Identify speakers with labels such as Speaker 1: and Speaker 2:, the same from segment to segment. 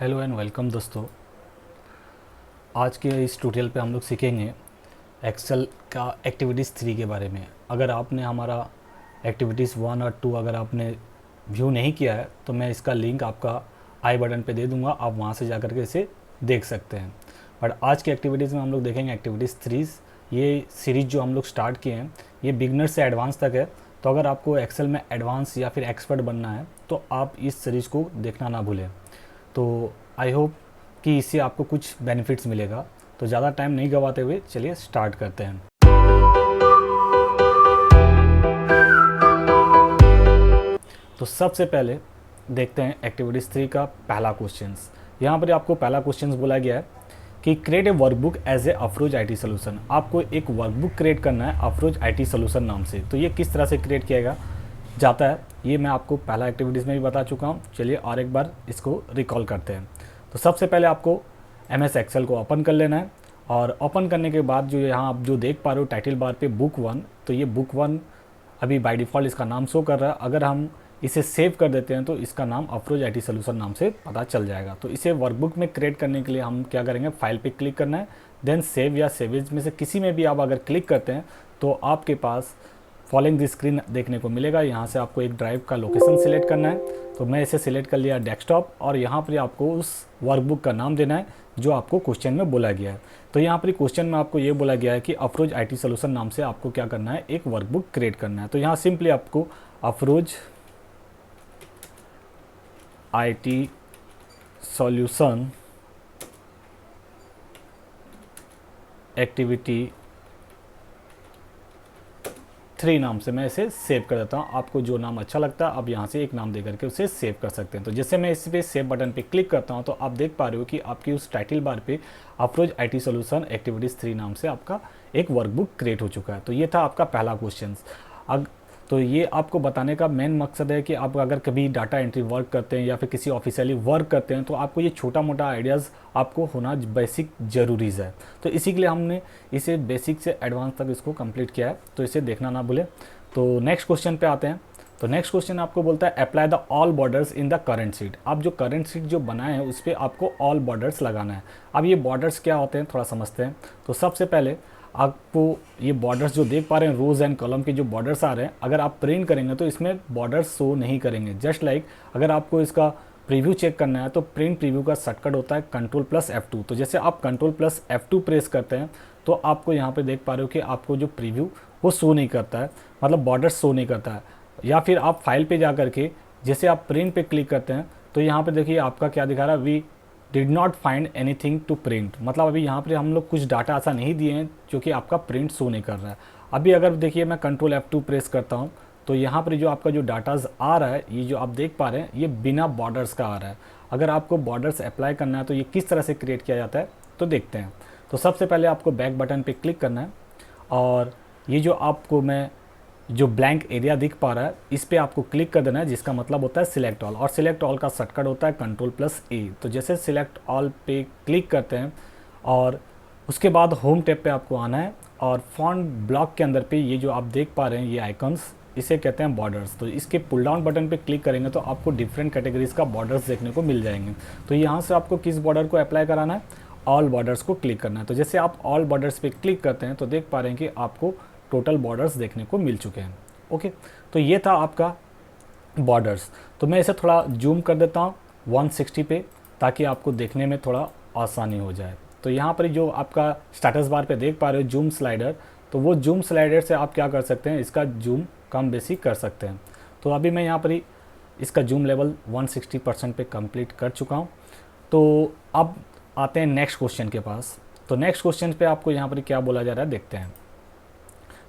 Speaker 1: Hello and welcome दोस्तों। आज के इस ट्यूटोरियल पे हम लोग सीखेंगे एक्सेल का एक्टिविटीज़ 3 के बारे में। अगर आपने हमारा एक्टिविटीज़ 1 और 2 अगर आपने व्यू नहीं किया है तो मैं इसका लिंक आपका आई बटन पे दे दूंगा, आप वहाँ से जाकर के इसे देख सकते हैं। बट आज की एक्टिविटीज़ में हम लोग देखेंगे एक्टिविटीज़ 3। ये सीरीज़ जो हम लोग स्टार्ट किए हैं ये बिगनर से एडवांस तक है। तो अगर आपको एक्सेल में एडवांस या फिर एक्सपर्ट बनना है तो आप इस सीरीज़ को देखना ना भूलें। तो आई होप कि इससे आपको कुछ बेनिफिट्स मिलेगा। तो ज़्यादा टाइम नहीं गवाते हुए चलिए स्टार्ट करते हैं। तो सबसे पहले देखते हैं एक्टिविटीज़ 3 का पहला क्वेश्चन। यहाँ पर आपको पहला क्वेश्चन बोला गया है कि create a workbook as a Afroz IT solution. आपको एक वर्कबुक क्रिएट करना है अफरोज आईटी सोल्यूशन नाम से। तो ये किस तरह से क्रिएट किया जाता है ये मैं आपको पहला एक्टिविटीज़ में भी बता चुका हूँ। चलिए और एक बार इसको रिकॉल करते हैं। तो सबसे पहले आपको एमएस एक्सेल को ओपन कर लेना है और ओपन करने के बाद जो यहाँ आप जो देख पा रहे हो टाइटल बार पे बुक 1, तो ये बुक 1 अभी बाय डिफ़ॉल्ट इसका नाम शो कर रहा है। अगर हम इसे सेव कर देते हैं तो इसका नाम अफरोज आईटी सोल्यूशन नाम से पता चल जाएगा। तो इसे वर्कबुक में क्रिएट करने के लिए हम क्या करेंगे, फाइल पे क्लिक करना है, देन सेव या सेवेज में से किसी में भी आप अगर क्लिक करते हैं तो आपके पास फॉलोइंग द स्क्रीन देखने को मिलेगा। यहाँ से आपको एक ड्राइव का लोकेशन सिलेक्ट करना है। तो मैं इसे सिलेक्ट कर लिया डेस्कटॉप और यहाँ पर आपको उस वर्कबुक का नाम देना है जो आपको क्वेश्चन में बोला गया है। तो यहाँ पर क्वेश्चन में आपको ये बोला गया है कि अफरोज आईटी सोल्यूशन नाम से आपको क्या करना है, एक वर्कबुक क्रिएट करना है। तो यहाँ सिंपली आपको अफरोज आईटी सॉल्यूशन एक्टिविटी 3 नाम से मैं इसे सेव कर देता हूँ। आपको जो नाम अच्छा लगता है आप यहाँ से एक नाम दे करके उसे सेव कर सकते हैं। तो जैसे मैं इस पे सेव बटन पे क्लिक करता हूँ तो आप देख पा रहे हो कि आपकी उस टाइटल बार पे अफरोज आईटी सॉल्यूशन एक्टिविटीज़ 3 नाम से आपका एक वर्कबुक क्रिएट हो चुका है। तो ये था आपका पहला क्वेश्चन। तो ये आपको बताने का मेन मकसद है कि आप अगर कभी डाटा एंट्री वर्क करते हैं या फिर किसी ऑफिशियली वर्क करते हैं तो आपको ये छोटा मोटा आइडियाज़ आपको होना बेसिक ज़रूरी है। तो इसी के लिए हमने इसे बेसिक से एडवांस तक इसको कंप्लीट किया है। तो इसे देखना ना भूलें। तो नेक्स्ट क्वेश्चन पे आते हैं। तो नेक्स्ट क्वेश्चन आपको बोलता है apply the all borders in the current sheet. आप जो करंट शीट जो बनाए हैं उस पर आपको ऑल बॉर्डर्स लगाना है। अब ये बॉर्डर्स क्या होते हैं थोड़ा समझते हैं। तो सबसे पहले आपको ये बॉर्डर्स जो देख पा रहे हैं रोज़ एंड कॉलम के जो बॉर्डर्स आ रहे हैं, अगर आप प्रिंट करेंगे तो इसमें बॉर्डर्स शो नहीं करेंगे। जस्ट लाइक अगर आपको इसका प्रीव्यू चेक करना है तो प्रिंट प्रीव्यू का शॉर्टकट होता है Ctrl+F2। तो जैसे आप Ctrl+F2 प्रेस करते हैं तो आपको यहाँ पे देख पा रहे हो कि आपको जो प्रीव्यू वो शो नहीं करता है, मतलब बॉर्डर्स शो नहीं करता है। या फिर आप फाइल पे जा करके जैसे आप प्रिंट पे क्लिक करते हैं तो यहाँ पे देखिए आपका क्या दिखा रहा है, we did not find anything to print. मतलब अभी यहाँ पर हम लोग कुछ डाटा ऐसा नहीं दिए हैं जो कि आपका प्रिंट शो नहीं कर रहा है। अभी अगर देखिए मैं Ctrl+F2 प्रेस करता हूँ तो यहाँ पर जो आपका जो डाटाज आ रहा है ये जो आप देख पा रहे हैं ये बिना बॉर्डर्स का आ रहा है। अगर आपको बॉर्डर्स अप्लाई करना है तो ये किस तरह से क्रिएट किया जाता है तो देखते हैं। तो सबसे पहले आपको बैक बटन पे क्लिक करना है और ये जो आपको मैं जो ब्लैंक एरिया दिख पा रहा है इस पर आपको क्लिक कर देना है, जिसका मतलब होता है सिलेक्ट ऑल। और सिलेक्ट ऑल का शॉर्टकट होता है Ctrl+A। तो जैसे सिलेक्ट ऑल पे क्लिक करते हैं और उसके बाद होम टैब पे आपको आना है और फॉन्ट ब्लॉक के अंदर पे ये जो आप देख पा रहे हैं ये आइकन्स इसे कहते हैं बॉर्डर्स। तो इसके पुल डाउन बटन पे क्लिक करेंगे तो आपको डिफरेंट कैटेगरीज का बॉर्डर्स देखने को मिल जाएंगे। तो यहाँ से आपको किस बॉर्डर को अप्लाई कराना है, ऑल बॉर्डर्स को क्लिक करना है। तो जैसे आप ऑल बॉर्डर्स पे क्लिक करते हैं तो देख पा रहे हैं कि आपको टोटल बॉर्डर्स देखने को मिल चुके हैं। ओके, तो ये था आपका बॉर्डर्स। तो मैं इसे थोड़ा जूम कर देता हूँ 160 पे ताकि आपको देखने में थोड़ा आसानी हो जाए। तो यहाँ पर जो आपका स्टेटस बार पे देख पा रहे हो जूम स्लाइडर, तो वो जूम स्लाइडर से आप क्या कर सकते हैं, इसका जूम कम बेसी कर सकते हैं। तो अभी मैं यहाँ पर ही इसका जूम लेवल 160% पे कंप्लीट कर चुका हूँ। तो अब आते हैं नेक्स्ट क्वेश्चन के पास। तो नेक्स्ट क्वेश्चन पे आपको यहाँ पर क्या बोला जा रहा है देखते हैं।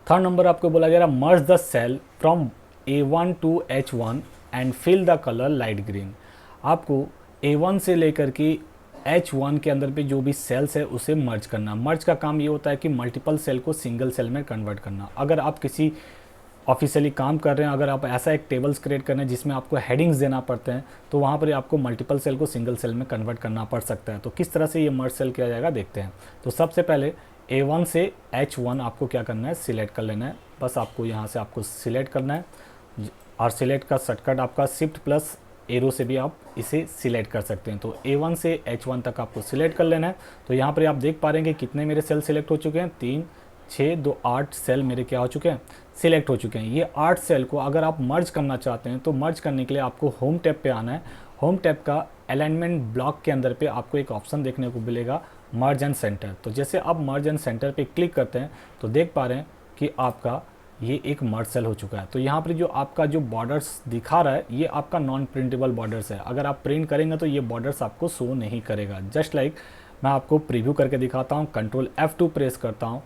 Speaker 1: थर्ड नंबर आपको बोला जा रहा है merge the cell from A1 to H1 and fill the colour light green. आपको A1 से लेकर के H1 के अंदर पे जो भी सेल्स है उसे मर्ज करना। मर्ज का काम ये होता है कि मल्टीपल सेल को सिंगल सेल में कन्वर्ट करना। अगर आप किसी ऑफिशियली काम कर रहे हैं, अगर आप ऐसा एक टेबल्स क्रिएट करना है जिसमें आपको हेडिंग्स देना पड़ते हैं तो वहाँ पर आपको मल्टीपल सेल को सिंगल सेल में कन्वर्ट करना पड़ सकता है। तो किस तरह से ये मर्ज सेल किया जाएगा देखते हैं। तो सबसे पहले A1 से H1 आपको क्या करना है, सिलेक्ट कर लेना है। बस आपको यहाँ से आपको सिलेक्ट करना है और सिलेक्ट का शॉर्टकट आपका Shift+A एरो से भी आप इसे सिलेक्ट कर सकते हैं। तो A1 से H1 तक आपको सिलेक्ट कर लेना है। तो यहाँ पर आप देख पा रहे हैं कि कितने मेरे सेल सिलेक्ट हो चुके हैं, 3 6 2 8 सेल मेरे क्या हो चुके हैं, सिलेक्ट हो चुके हैं। ये 8 सेल को अगर आप मर्ज करना चाहते हैं तो मर्ज करने के लिए आपको होम टैब पे आना है। होम टैब का अलाइनमेंट ब्लॉक के अंदर पे आपको एक ऑप्शन देखने को मिलेगा मर्ज एंड सेंटर। तो जैसे आप मर्ज एंड सेंटर पे क्लिक करते हैं तो देख पा रहे हैं कि आपका ये एक मर्ज सेल हो चुका है। तो यहाँ पर जो आपका जो बॉर्डर्स दिखा रहा है ये आपका नॉन प्रिंटेबल बॉर्डर्स है। अगर आप प्रिंट करेंगे तो ये बॉर्डर्स आपको शो नहीं करेगा। जस्ट लाइक मैं आपको प्रीव्यू करके दिखाता हूँ। कंट्रोल F2 प्रेस करता हूँ।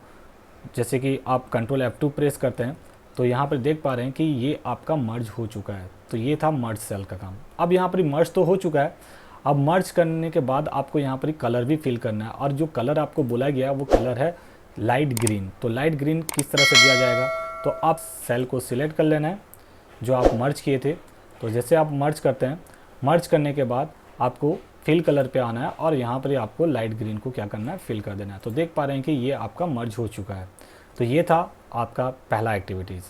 Speaker 1: जैसे कि आप कंट्रोल F2 प्रेस करते हैं तो यहाँ पर देख पा रहे हैं कि ये आपका मर्ज हो चुका है। तो ये था मर्ज सेल का काम। अब यहाँ पर मर्ज तो हो चुका है। अब मर्ज करने के बाद आपको यहाँ पर कलर भी फिल करना है, और जो कलर आपको बोला गया वो कलर है लाइट ग्रीन। तो लाइट ग्रीन किस तरह से दिया जाएगा, तो आप सेल को सिलेक्ट कर लेना है जो आप मर्ज किए थे। तो जैसे आप मर्ज करते हैं, मर्ज करने के बाद आपको फिल कलर पे आना है और यहाँ पर आपको लाइट ग्रीन को क्या करना है, फिल कर देना है। तो देख पा रहे हैं कि ये आपका मर्ज हो चुका है। तो ये था आपका पहला एक्टिविटीज़।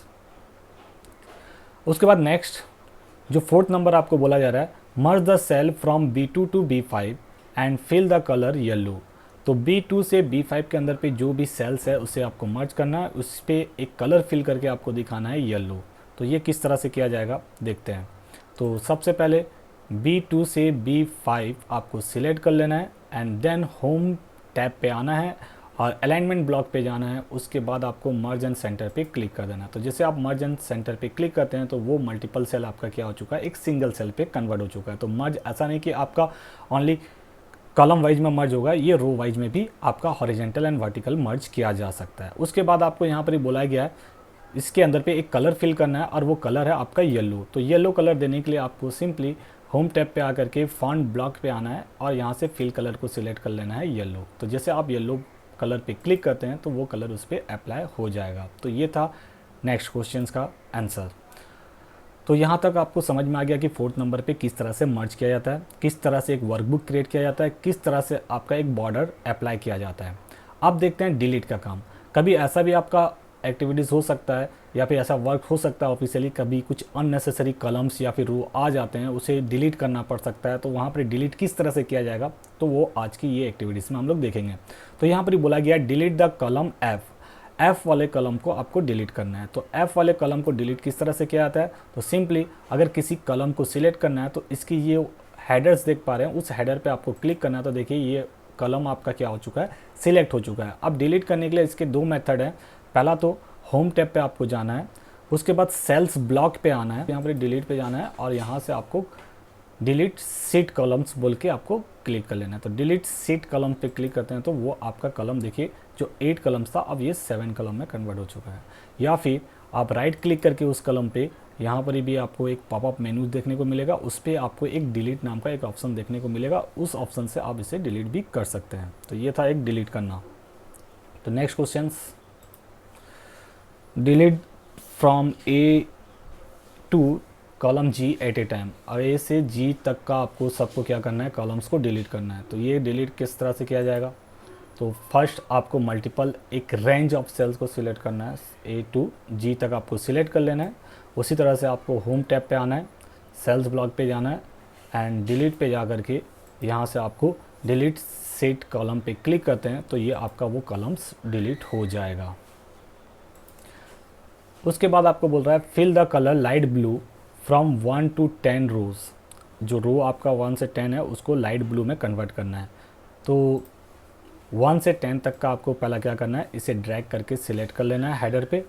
Speaker 1: उसके बाद नेक्स्ट जो 4th नंबर आपको बोला जा रहा है, merge the cell from B2 to B5 and fill the colour yellow. तो B2 से B5 के अंदर पे जो भी सेल्स है उसे आपको मर्ज करना है, उस पर एक कलर फिल करके आपको दिखाना है येलो। तो ये किस तरह से किया जाएगा देखते हैं। तो सबसे पहले B2 से B5 आपको सिलेक्ट कर लेना है एंड देन होम टैब पे आना है और अलाइनमेंट ब्लॉक पे जाना है। उसके बाद आपको मर्ज एंड सेंटर पे क्लिक कर देना है। तो जैसे आप मर्ज एंड सेंटर पे क्लिक करते हैं तो वो मल्टीपल सेल आपका क्या हो चुका है, एक सिंगल सेल पे कन्वर्ट हो चुका है। तो मर्ज ऐसा नहीं कि आपका ओनली कॉलम वाइज में मर्ज होगा, ये रो वाइज में भी आपका हॉरिजॉन्टल एंड वर्टिकल मर्ज किया जा सकता है। उसके बाद आपको यहाँ पर ही बोला गया है इसके अंदर पे एक कलर फिल करना है और वो कलर है आपका येलो। तो येलो कलर देने के लिए आपको सिंपली होम टैब पे आकर के फॉन्ट ब्लॉक पे आना है और यहाँ से फिल कलर को सिलेक्ट कर लेना है येलो। तो जैसे आप येलो कलर पे क्लिक करते हैं तो वो कलर उस पर अप्लाई हो जाएगा। तो ये था नेक्स्ट क्वेश्चन का आंसर। तो यहाँ तक आपको समझ में आ गया कि 4th नंबर पे किस तरह से मर्ज किया जाता है, किस तरह से एक वर्कबुक क्रिएट किया जाता है, किस तरह से आपका एक बॉर्डर अप्लाई किया जाता है। अब देखते हैं डिलीट का काम। कभी ऐसा भी आपका एक्टिविटीज़ हो सकता है या फिर ऐसा वर्क हो सकता है ऑफिशियली, कभी कुछ अननेसेसरी कॉलम्स या फिर रो आ जाते हैं, उसे डिलीट करना पड़ सकता है। तो वहाँ पर डिलीट किस तरह से किया जाएगा तो वो आज की ये एक्टिविटीज़ में हम लोग देखेंगे। तो यहाँ पर बोला गया डिलीट द कॉलम एफ वाले कॉलम को आपको डिलीट करना है। तो एफ वाले कॉलम को डिलीट किस तरह से किया जाता है, तो सिंपली अगर किसी कॉलम को सिलेक्ट करना है तो इसकी ये हेडर्स देख पा रहे हैं, उस हेडर पे आपको क्लिक करना है। तो देखिए ये कॉलम आपका क्या हो चुका है, सिलेक्ट हो चुका है। अब डिलीट करने के लिए इसके 2 मेथड हैं। पहला तो होम टैब पे आपको जाना है, उसके बाद सेल्स ब्लॉक पे आना है, यहाँ पर डिलीट पे जाना है और यहाँ से आपको डिलीट सीट कॉलम्स बोल के आपको क्लिक कर लेना है। तो डिलीट सीट कॉलम पे क्लिक करते हैं तो वो आपका कॉलम देखिए जो 8 कॉलम्स था अब ये 7 कॉलम में कन्वर्ट हो चुका है। या फिर आप राइट क्लिक करके उस कॉलम पे यहाँ पर भी आपको एक पॉपअप मेन्यू देखने को मिलेगा, उस पर आपको एक डिलीट नाम का एक ऑप्शन देखने को मिलेगा, उस ऑप्शन से आप इसे डिलीट भी कर सकते हैं। तो ये था एक डिलीट करना। तो next question, delete from A to column G at a time. अब A से G तक का आपको सबको क्या करना है, कॉलम्स को डिलीट करना है। तो ये डिलीट किस तरह से किया जाएगा, तो फर्स्ट आपको मल्टीपल एक रेंज ऑफ सेल्स को सिलेक्ट करना है, A टू G तक आपको सिलेक्ट कर लेना है। उसी तरह से आपको होम टैब पे आना है, सेल्स ब्लॉक पे जाना है एंड डिलीट पे जा कर के यहाँ से आपको डिलीट सेट कॉलम पे क्लिक करते हैं तो ये आपका वो कॉलम्स डिलीट हो जाएगा। उसके बाद आपको बोल रहा है fill the colour light blue from 1 to 10 rows. जो रो आपका 1 से 10 है उसको लाइट ब्लू में कन्वर्ट करना है। तो 1 से 10 तक का आपको पहला क्या करना है, इसे ड्रैग करके सिलेक्ट कर लेना है हेडर पे।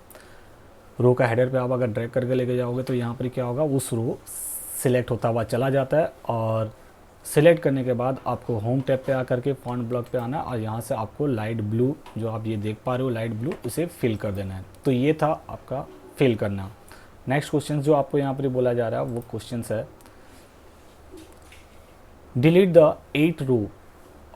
Speaker 1: रो का हेडर पे आप अगर ड्रैग करके लेके जाओगे तो यहाँ पर क्या होगा, उस रो सिलेक्ट होता हुआ चला जाता है। और सिलेक्ट करने के बाद आपको होम टैब पे आकर के फॉन्ट ब्लॉक पे आना है और यहाँ से आपको लाइट ब्लू जो आप ये देख पा रहे हो लाइट ब्लू, उसे फिल कर देना है। तो ये था आपका फिल करना। नेक्स्ट क्वेश्चन जो आपको यहाँ पर बोला जा रहा है वो क्वेश्चन है delete the 8 row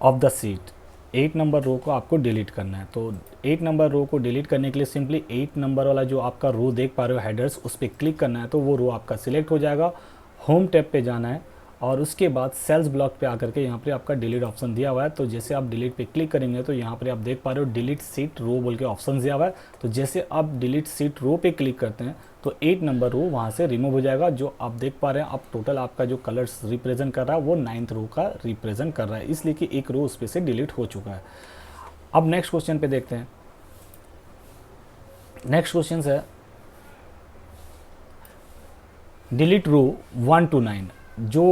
Speaker 1: of the sheet. 8 नंबर रो को आपको डिलीट करना है। तो 8 नंबर रो को डिलीट करने के लिए सिंपली 8 नंबर वाला जो आपका रो देख पा रहे हो हेडर्स, उस पर क्लिक करना है तो वो रो आपका सिलेक्ट हो जाएगा। होम टैब पे जाना है और उसके बाद सेल्स ब्लॉक पे आकर के यहाँ पर आपका डिलीट ऑप्शन दिया हुआ है। तो जैसे आप डिलीट पे क्लिक करेंगे तो यहाँ पर आप देख पा रहे हो डिलीट सीट रो बोल के ऑप्शन दिया हुआ है। तो जैसे आप डिलीट सीट रो पे क्लिक करते हैं तो 8 नंबर रो वहाँ से रिमूव हो जाएगा। जो आप देख पा रहे हैं, आप टोटल आपका जो कलर्स रिप्रेजेंट कर रहा है वो 9th रो का रिप्रेजेंट कर रहा है, इसलिए कि एक रो उस पे से डिलीट हो चुका है। अब नेक्स्ट क्वेश्चन पे देखते हैं। नेक्स्ट क्वेश्चन है डिलीट रो 1 to 9। जो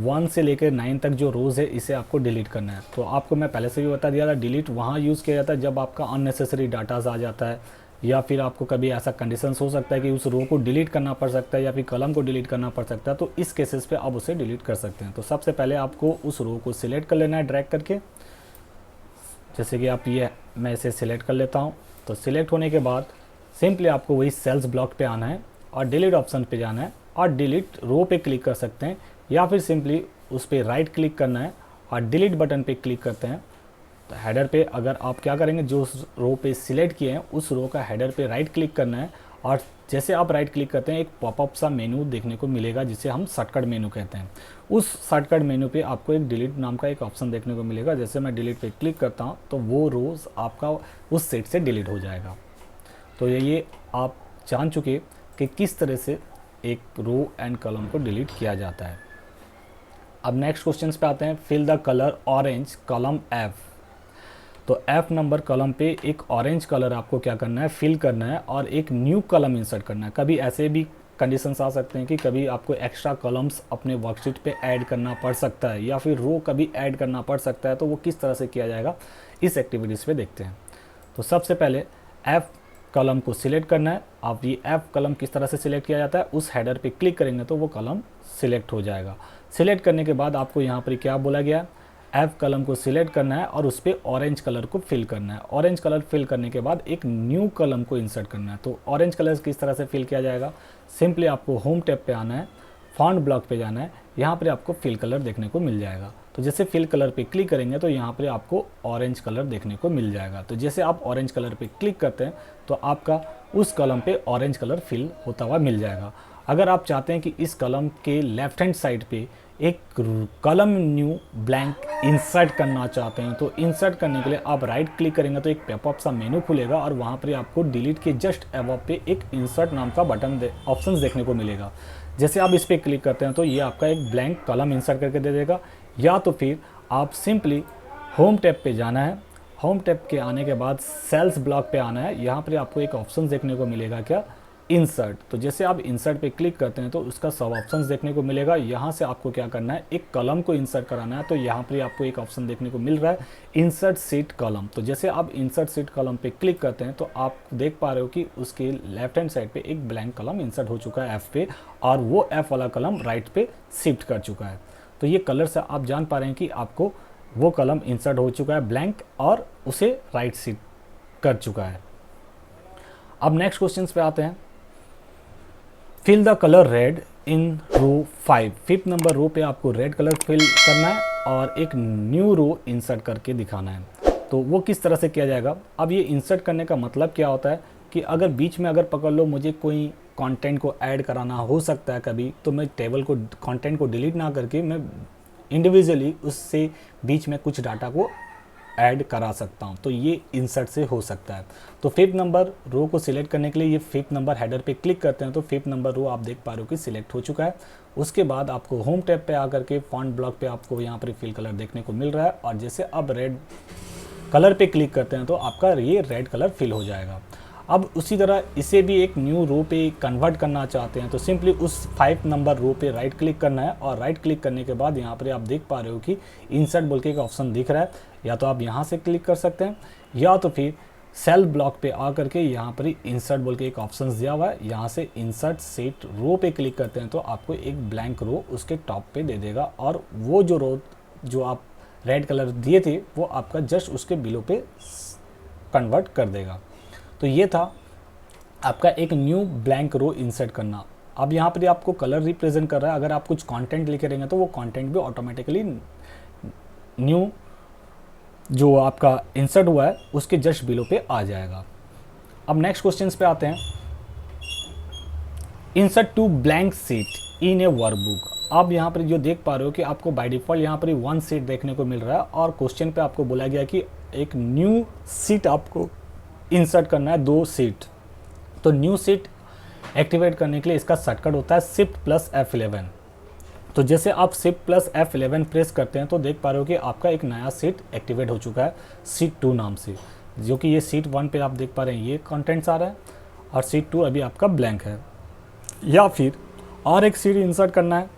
Speaker 1: 1 से लेकर 9 तक जो रोज़ है इसे आपको डिलीट करना है। तो आपको मैं पहले से भी बता दिया था, डिलीट वहाँ यूज़ किया जाता है जब आपका अननेसेसरी डाटाज आ जाता है, या फिर आपको कभी ऐसा कंडीशंस हो सकता है कि उस रो को डिलीट करना पड़ सकता है या फिर कलम को डिलीट करना पड़ सकता है। तो इस केसेस पे आप उसे डिलीट कर सकते हैं। तो सबसे पहले आपको उस रो को सिलेक्ट कर लेना है ड्रैग करके, जैसे कि आप ये मैं इसे सिलेक्ट कर लेता हूँ। तो सिलेक्ट होने के बाद सिंपली आपको वही सेल्स ब्लॉक पे आना है और डिलीट ऑप्शन पे जाना है और डिलीट रो पे क्लिक कर सकते हैं, या फिर सिंपली उस पर राइट क्लिक करना है और डिलीट बटन पे क्लिक करते हैं। तो हेडर पे अगर आप क्या करेंगे, जो रो पे सिलेक्ट किए हैं उस रो का हेडर पे राइट क्लिक करना है, और जैसे आप राइट क्लिक करते हैं एक पॉपअप सा मेनू देखने को मिलेगा जिसे हम शॉर्टकट मेनू कहते हैं। उस शॉर्टकट मेनू पे आपको एक डिलीट नाम का एक ऑप्शन देखने को मिलेगा। जैसे मैं डिलीट पे क्लिक करता हूँ तो वो रोज़ आपका उस सेट से डिलीट हो जाएगा। तो ये आप जान चुके कि किस तरह से एक रो एंड कॉलम को डिलीट किया जाता है। अब नेक्स्ट क्वेश्चन पे आते हैं। Fill the colour orange column F. तो एफ नंबर कॉलम पे एक ऑरेंज कलर आपको क्या करना है, फिल करना है और एक न्यू कॉलम इंसर्ट करना है। कभी ऐसे भी कंडीशंस आ सकते हैं कि कभी आपको एक्स्ट्रा कॉलम्स अपने वर्कशीट पे ऐड करना पड़ सकता है, या फिर रो कभी ऐड करना पड़ सकता है। तो वो किस तरह से किया जाएगा इस एक्टिविटीज़ पे देखते हैं। तो सबसे पहले एफ कॉलम को सिलेक्ट करना है। आप ये एफ कॉलम किस तरह से सिलेक्ट किया जाता है, उस हेडर पे क्लिक करेंगे तो वो कॉलम सिलेक्ट हो जाएगा। सिलेक्ट करने के बाद आपको यहाँ पर क्या बोला गया, एफ कॉलम को सिलेक्ट करना है और उस पर ऑरेंज कलर को फिल करना है। ऑरेंज कलर फिल करने के बाद एक न्यू कॉलम को इंसर्ट करना है। तो ऑरेंज कलर किस तरह से फिल किया जाएगा, सिंपली आपको होम टैब पे आना है, फॉन्ट ब्लॉक पे जाना है, यहाँ पर आपको फिल कलर देखने को मिल जाएगा। तो जैसे फिल कलर पे क्लिक करेंगे तो यहाँ पर आपको ऑरेंज कलर देखने को मिल जाएगा। तो जैसे आप ऑरेंज कलर पे क्लिक करते हैं तो आपका उस कॉलम पे ऑरेंज कलर फिल होता हुआ मिल जाएगा। अगर आप चाहते हैं कि इस कॉलम के लेफ्ट हैंड साइड पे एक कॉलम न्यू ब्लैंक इंसर्ट करना चाहते हैं तो इंसर्ट करने के लिए आप राइट क्लिक करेंगे तो एक पॉपअप सा मेनू खुलेगा और वहाँ पर आपको डिलीट के जस्ट अबव पे एक इंसर्ट नाम का बटन ऑप्शन देखने को मिलेगा। जैसे आप इस पर क्लिक करते हैं तो ये आपका एक ब्लैंक कॉलम इंसर्ट करके दे देगा। या तो फिर आप सिंपली होम टैब पे जाना है, होम टैब के आने के बाद सेल्स ब्लॉक पे आना है। यहाँ पर आपको एक ऑप्शन देखने को मिलेगा क्या, इंसर्ट। तो जैसे आप इंसर्ट पे क्लिक करते हैं तो उसका सब ऑप्शंस देखने को मिलेगा। यहाँ से आपको क्या करना है, एक कॉलम को इंसर्ट कराना है। तो यहाँ पर आपको एक ऑप्शन देखने को मिल रहा है इंसर्ट सीट कॉलम। तो जैसे आप इंसर्ट सीट कॉलम पे क्लिक करते हैं तो आप देख पा रहे हो कि उसके लेफ्ट हैंड साइड पे एक ब्लैंक कॉलम इंसर्ट हो चुका है एफ पे, और वो एफ वाला कॉलम राइट पे शिफ्ट कर चुका है। तो ये कलर से आप जान पा रहे हैं कि आपको वो कॉलम इंसर्ट हो चुका है ब्लैंक और उसे राइट शिफ्ट कर चुका है। अब नेक्स्ट क्वेश्चन पे आते हैं। Fill the colour red in row 5। 5th नंबर रो पे आपको रेड कलर फिल करना है और एक न्यू रो इंसर्ट करके दिखाना है। तो वो किस तरह से किया जाएगा। अब ये इंसर्ट करने का मतलब क्या होता है कि अगर बीच में अगर पकड़ लो मुझे कोई कंटेंट को ऐड कराना हो सकता है कभी, तो मैं टेबल को कंटेंट को डिलीट ना करके मैं इंडिविजुअली उससे बीच में कुछ डाटा को ऐड करा सकता हूं। तो ये इंसर्ट से हो सकता है। तो 5th नंबर रो को सिलेक्ट करने के लिए ये 5th नंबर हेडर पे क्लिक करते हैं तो 5th नंबर रो आप देख पा रहे हो कि सिलेक्ट हो चुका है। उसके बाद आपको होम टैब पे आकर के फॉन्ट ब्लॉक पे आपको यहाँ पर फिल कलर देखने को मिल रहा है, और जैसे अब रेड कलर पे क्लिक करते हैं तो आपका ये रेड कलर फिल हो जाएगा। अब उसी तरह इसे भी एक न्यू रो पे कन्वर्ट करना चाहते हैं तो सिंपली उस 5 नंबर रो पे राइट क्लिक करना है, और राइट क्लिक करने के बाद यहाँ पर आप देख पा रहे हो कि इंसर्ट बोल के एक ऑप्शन दिख रहा है। या तो आप यहाँ से क्लिक कर सकते हैं, या तो फिर सेल ब्लॉक पे आकर के यहाँ पर ही इंसर्ट बोल के एक ऑप्शन दिया हुआ है, यहाँ से इंसर्ट सीट रो पे क्लिक करते हैं तो आपको एक ब्लैंक रो उसके टॉप पे दे देगा, और वो जो रो जो आप रेड कलर दिए थे वो आपका जस्ट उसके बिलो पे कन्वर्ट कर देगा। तो ये था आपका एक न्यू ब्लैंक रो इंसर्ट करना। अब यहाँ पर आपको कलर रिप्रेजेंट कर रहा है। अगर आप कुछ कंटेंट लिखे रहेंगे तो वो कंटेंट भी ऑटोमेटिकली न्यू जो आपका इंसर्ट हुआ है उसके जस्ट बिलो पे आ जाएगा। अब नेक्स्ट क्वेश्चंस पे आते हैं। Insert two blank sheet in a workbook. आप यहाँ पर जो देख पा रहे हो कि आपको बाय डिफ़ॉल्ट यहाँ पर 1 सीट देखने को मिल रहा है और क्वेश्चन पे आपको बोला गया कि एक न्यू सीट आपको इंसर्ट करना है 2 सीट। तो न्यू सीट एक्टिवेट करने के लिए इसका शॉर्टकट होता है शिफ्ट प्लस F11। तो जैसे आप शिफ्ट प्लस F11 प्रेस करते हैं तो देख पा रहे हो कि आपका एक नया सीट एक्टिवेट हो चुका है सीट 2 नाम से, जो कि ये सीट 1 पे आप देख पा रहे हैं ये कंटेंट्स आ रहा है और सीट 2 अभी आपका ब्लैंक है। या फिर और एक सीट इंसर्ट करना है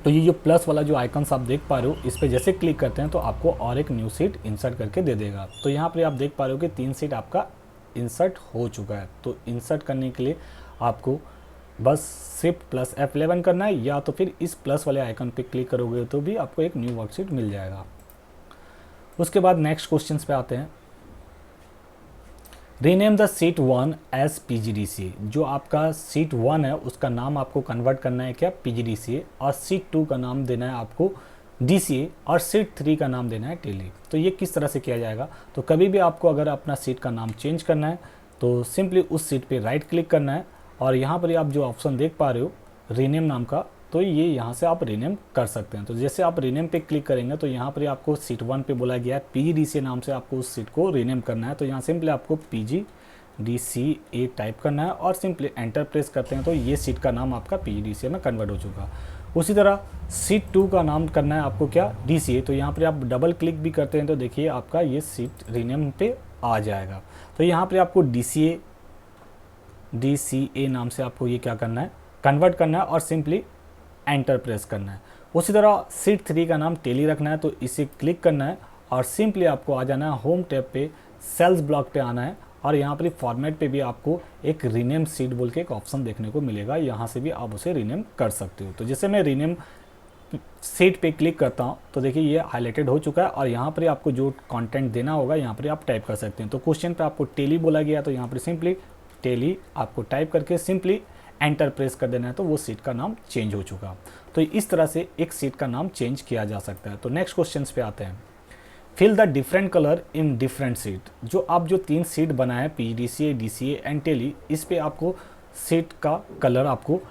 Speaker 1: तो ये जो प्लस वाला जो आइकन्स आप देख पा रहे हो इस पर जैसे क्लिक करते हैं तो आपको और एक न्यू सीट इंसर्ट करके दे देगा। तो यहाँ पर आप देख पा रहे हो कि 3 सीट आपका इंसर्ट हो चुका है। तो इंसर्ट करने के लिए आपको बस शिफ्ट प्लस F11 करना है या तो फिर इस प्लस वाले आइकन पे क्लिक करोगे तो भी आपको एक न्यू वर्कशीट मिल जाएगा। उसके बाद नेक्स्ट क्वेश्चन पे आते हैं। Rename the sheet 1 as PGDCA। जो आपका सीट 1 है उसका नाम आपको कन्वर्ट करना है क्या PGDCA, और सीट 2 का नाम देना है आपको DCA, और सीट 3 का नाम देना है टेली। तो ये किस तरह से किया जाएगा, तो कभी भी आपको अगर अपना सीट का नाम चेंज करना है तो सिंपली उस सीट पे राइट क्लिक करना है और यहाँ पर आप जो ऑप्शन देख पा रहे हो रीनेम नाम का, तो ये यहाँ से आप रीनेम कर सकते हैं। तो जैसे आप रीनेम पे क्लिक करेंगे तो यहाँ पर आपको सीट 1 पे बोला गया है PGDCA नाम से आपको उस सीट को रीनेम करना है। तो यहाँ सिंपली आपको PGDCA टाइप करना है और सिंपली एंटर प्रेस करते हैं तो ये सीट का नाम आपका PGDCA में कन्वर्ट हो चुका। उसी तरह सीट 2 का नाम करना है आपको क्या DCA। तो यहाँ पर आप डबल क्लिक भी करते हैं तो देखिए आपका ये सीट रीनेम पे आ जाएगा। तो यहाँ पर आपको DCA नाम से आपको ये क्या करना है कन्वर्ट करना है और सिंपली एंटर प्रेस करना है। उसी तरह सीट 3 का नाम टेली रखना है तो इसे क्लिक करना है और सिंपली आपको आ जाना है होम टैब पे, सेल्स ब्लॉक पे आना है और यहाँ पर फॉर्मेट पे भी आपको एक रीनेम सीट बोल के एक ऑप्शन देखने को मिलेगा। यहाँ से भी आप उसे रीनेम कर सकते हो। तो जैसे मैं रीनेम सीट पे क्लिक करता हूँ तो देखिए ये हाईलाइटेड हो चुका है और यहाँ पर आपको जो कंटेंट देना होगा यहाँ पर आप टाइप कर सकते हैं। तो क्वेश्चन पे आपको टेली बोला गया तो यहाँ पर सिंपली टेली आपको टाइप करके सिंपली एंटर प्रेस कर देना है तो वो सीट का नाम चेंज हो चुका। तो इस तरह से एक सीट का नाम चेंज किया जा सकता है। तो नेक्स्ट क्वेश्चन पे आते हैं। Fill the different colour in different sheet. जो आप जो 3 सीट बनाए PGDCA, DCA एंड टेली, इस पे आपको सीट का कलर आपको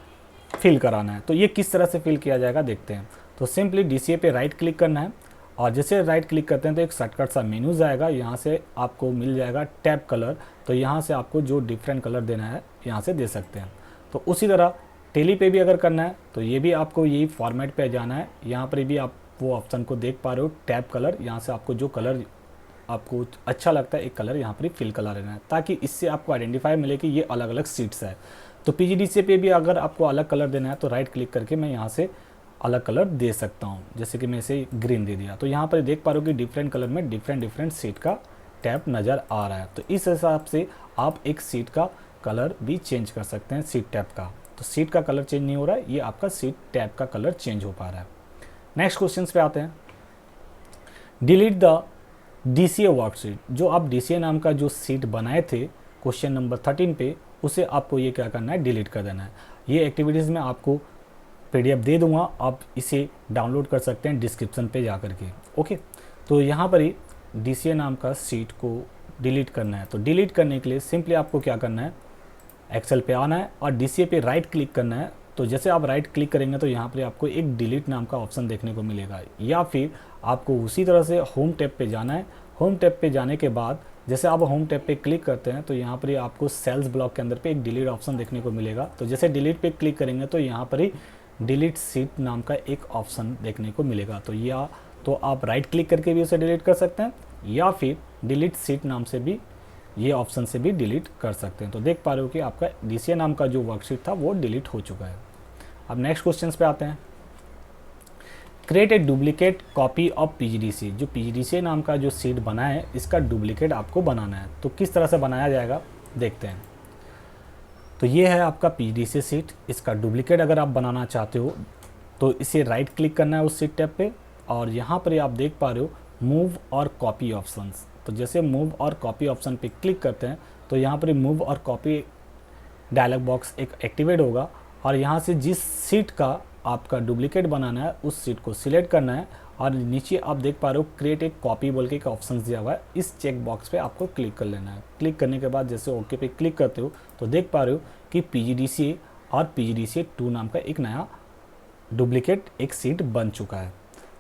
Speaker 1: फिल कराना है। तो ये किस तरह से फिल किया जाएगा देखते हैं। तो सिंपली DCA पे राइट क्लिक करना है और जैसे राइट क्लिक करते हैं तो एक शॉर्टकट सा मेनू जाएगा, यहाँ से आपको मिल जाएगा टैब कलर। तो यहाँ से आपको जो डिफरेंट कलर देना है यहाँ से दे सकते हैं। तो उसी तरह टेली पे भी अगर करना है तो ये भी आपको यही फॉर्मेट पे जाना है। यहाँ पर भी आप वो ऑप्शन को देख पा रहे हो टैब कलर, यहाँ से आपको जो कलर आपको अच्छा लगता है एक कलर यहाँ पर फिल कलर लेना है ताकि इससे आपको आइडेंटिफाई मिले कि ये अलग अलग सीट्स है। तो PGDCA पे भी अगर आपको अलग कलर देना है तो राइट क्लिक करके मैं यहाँ से अलग कलर दे सकता हूँ। जैसे कि मैं इसे ग्रीन दे दिया तो यहाँ पर देख पा रहे हो कि डिफरेंट कलर में डिफरेंट सीट का टैब नज़र आ रहा है। तो इस हिसाब से आप एक सीट का कलर भी चेंज कर सकते हैं सीट टैब का। तो सीट का कलर चेंज नहीं हो रहा है, ये आपका सीट टैब का कलर चेंज हो पा रहा है। नेक्स्ट क्वेश्चन पे आते हैं। Delete the DCA worksheet. जो आप DCA नाम का जो सीट बनाए थे क्वेश्चन नंबर 13 पे, उसे आपको ये क्या करना है डिलीट कर देना है। ये एक्टिविटीज़ में आपको PDF दे दूंगा, आप इसे डाउनलोड कर सकते हैं डिस्क्रिप्शन पे जा कर के। ओके, तो यहाँ पर ही DCA नाम का सीट को डिलीट करना है। तो डिलीट करने के लिए सिंपली आपको क्या करना है, एक्सेल पे आना है और DCA पे राइट क्लिक करना है। तो जैसे आप राइट क्लिक करेंगे तो यहाँ पर आपको एक डिलीट नाम का ऑप्शन देखने को मिलेगा, या फिर आपको उसी तरह से होम टैब पे जाना है। होम टैब पे जाने के बाद जैसे आप होम टैब पे क्लिक करते हैं तो यहाँ पर ही आपको सेल्स ब्लॉक के अंदर पे एक डिलीट ऑप्शन देखने को मिलेगा। तो जैसे डिलीट पे क्लिक करेंगे तो यहाँ पर ही डिलीट सीट नाम का एक ऑप्शन देखने को मिलेगा। तो या तो आप राइट क्लिक करके भी उसे डिलीट कर सकते हैं या फिर डिलीट सीट नाम से भी ये ऑप्शन से भी डिलीट कर सकते हैं। तो देख पा रहे हो कि आपका DCA नाम का जो वर्कशीट था वो डिलीट हो चुका है। अब नेक्स्ट क्वेश्चन पे आते हैं। Create a duplicate copy of PGDCA। जो PGDCA नाम का जो सीट बना है इसका डुप्लीकेट आपको बनाना है। तो किस तरह से बनाया जाएगा देखते हैं। तो ये है आपका PGDCA सीट, इसका डुप्लीकेट अगर आप बनाना चाहते हो तो इसे राइट क्लिक करना है उस सीट टैब पे और यहाँ पर आप देख पा रहे हो मूव और कॉपी ऑप्शंस। तो जैसे मूव और कॉपी ऑप्शन पे क्लिक करते हैं तो यहाँ पर मूव और कॉपी डायलॉग बॉक्स एक एक्टिवेट होगा और यहाँ से जिस सीट का आपका डुप्लीकेट बनाना है उस सीट को सिलेक्ट करना है और नीचे आप देख पा रहे हो क्रिएट एक कॉपी बोल के एक ऑप्शन दिया हुआ है, इस चेक बॉक्स पे आपको क्लिक कर लेना है। क्लिक करने के बाद जैसे ओके पे क्लिक करते हो तो देख पा रहे हो कि PGDCA और PGDCA 2 नाम का एक नया डुप्लीकेट एक सीट बन चुका है।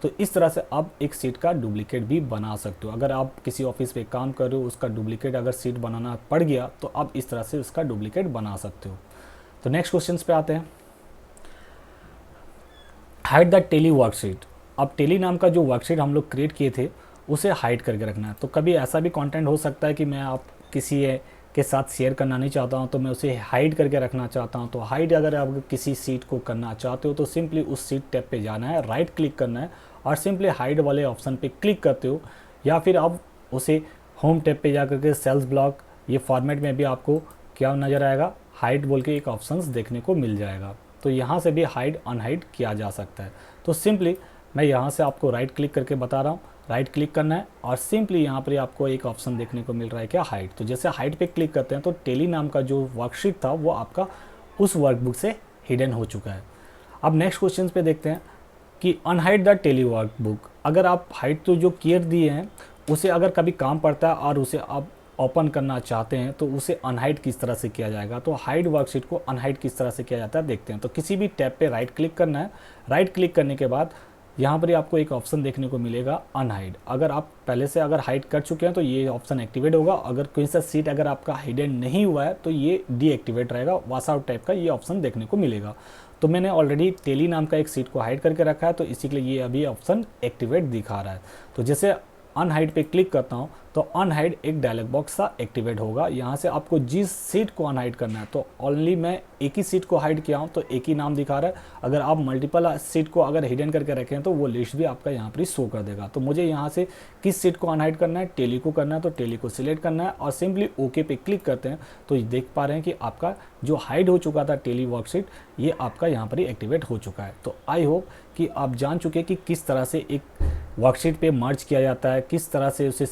Speaker 1: तो इस तरह से आप एक सीट का डुप्लीकेट भी बना सकते हो। अगर आप किसी ऑफिस पे काम कर रहे हो, उसका डुप्लीकेट अगर सीट बनाना पड़ गया तो आप इस तरह से उसका डुप्लीकेट बना सकते हो। तो नेक्स्ट क्वेश्चन पे आते हैं। Hide the Tally worksheet. अब टेली नाम का जो वर्कशीट हम लोग क्रिएट किए थे उसे हाइड करके रखना है। तो कभी ऐसा भी कंटेंट हो सकता है कि मैं आप किसी के साथ शेयर करना नहीं चाहता हूं, तो मैं उसे हाइड करके रखना चाहता हूं। तो हाइड अगर आप किसी सीट को करना चाहते हो तो सिंपली उस सीट टैब पे जाना है, राइट क्लिक करना है और सिंपली हाइड वाले ऑप्शन पे क्लिक करते हो, या फिर आप उसे होम टैब पे जा करके सेल्स ब्लॉक ये फॉर्मेट में भी आपको क्या नज़र आएगा, हाइड बोल के एक ऑप्शंस देखने को मिल जाएगा। तो यहाँ से भी हाइड अनहाइड किया जा सकता है। तो सिंपली मैं यहाँ से आपको राइट क्लिक करके बता रहा हूँ, राइट क्लिक करना है और सिंपली यहाँ पर आपको एक ऑप्शन देखने को मिल रहा है क्या, हाइड। तो जैसे हाइड पे क्लिक करते हैं तो टेली नाम का जो वर्कशीट था वो आपका उस वर्कबुक से हिडन हो चुका है। अब नेक्स्ट क्वेश्चन पे देखते हैं कि अनहाइड द टेली वर्कबुक। अगर आप हाइड तो जो किए दिए हैं उसे अगर कभी काम पड़ता है और उसे आप ओपन करना चाहते हैं तो उसे अनहाइड किस तरह से किया जाएगा। तो हाइड वर्कशीट को अनहाइड किस तरह से किया जाता है देखते हैं। तो किसी भी टैब पे राइट क्लिक करना है, राइट क्लिक करने के बाद यहाँ पर आपको एक ऑप्शन देखने को मिलेगा अनहाइड। अगर आप पहले से अगर हाइड कर चुके हैं तो ये ऑप्शन एक्टिवेट होगा। अगर कोई सा सीट अगर आपका हिडन नहीं हुआ है तो ये डीएक्टिवेट रहेगा, वॉश आउट टाइप का ये ऑप्शन देखने को मिलेगा। तो मैंने ऑलरेडी टेली नाम का एक सीट को हाइड करके रखा है तो इसी के लिए ये अभी ऑप्शन एक्टिवेट दिखा रहा है। तो जैसे अनहाइड पे क्लिक करता हूँ तो अनहाइड एक डायलॉग बॉक्स सा एक्टिवेट होगा। यहाँ से आपको जिस सीट को अनहाइड करना है, तो ओनली मैं एक ही सीट को हाइड किया हूँ तो एक ही नाम दिखा रहा है। अगर आप मल्टीपल सीट को अगर हिडन करके रखें तो वो लिस्ट भी आपका यहाँ पर शो कर देगा। तो मुझे यहाँ से किस सीट को अनहाइड करना है, टेली को करना है, तो टेली को सिलेक्ट करना है और सिंपली ओके पे क्लिक करते हैं तो देख पा रहे हैं कि आपका जो हाइड हो चुका था टेली वर्कशीट ये आपका यहाँ पर ही एक्टिवेट हो चुका है। तो आई होप कि आप जान चुके कि किस तरह से एक वर्कशीट पे मर्ज किया जाता है, किस तरह से उसे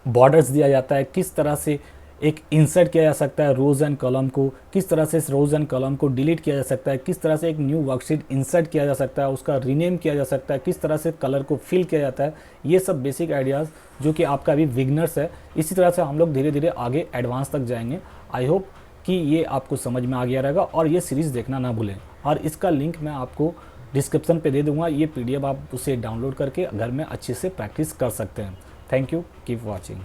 Speaker 1: बॉर्डर्स दिया जाता है, किस तरह से एक इंसर्ट किया जा सकता है रोज़ एंड कॉलम को, किस तरह से रोज़ एंड कॉलम को डिलीट किया जा सकता है, किस तरह से एक न्यू वर्कशीट इंसर्ट किया जा सकता है, उसका रीनेम किया जा सकता है, किस तरह से कलर को फिल किया जाता है। ये सब बेसिक आइडियाज़ जो कि आपका अभी बिगनर्स है, इसी तरह से हम लोग धीरे धीरे आगे एडवांस तक जाएंगे। आई होप कि ये आपको समझ में आ गया रहेगा और ये सीरीज़ देखना ना भूलें। और इसका लिंक मैं आपको डिस्क्रिप्शन पे दे दूंगा, ये पीडीएफ आप उसे डाउनलोड करके घर में अच्छे से प्रैक्टिस कर सकते हैं। Thank you, keep watching.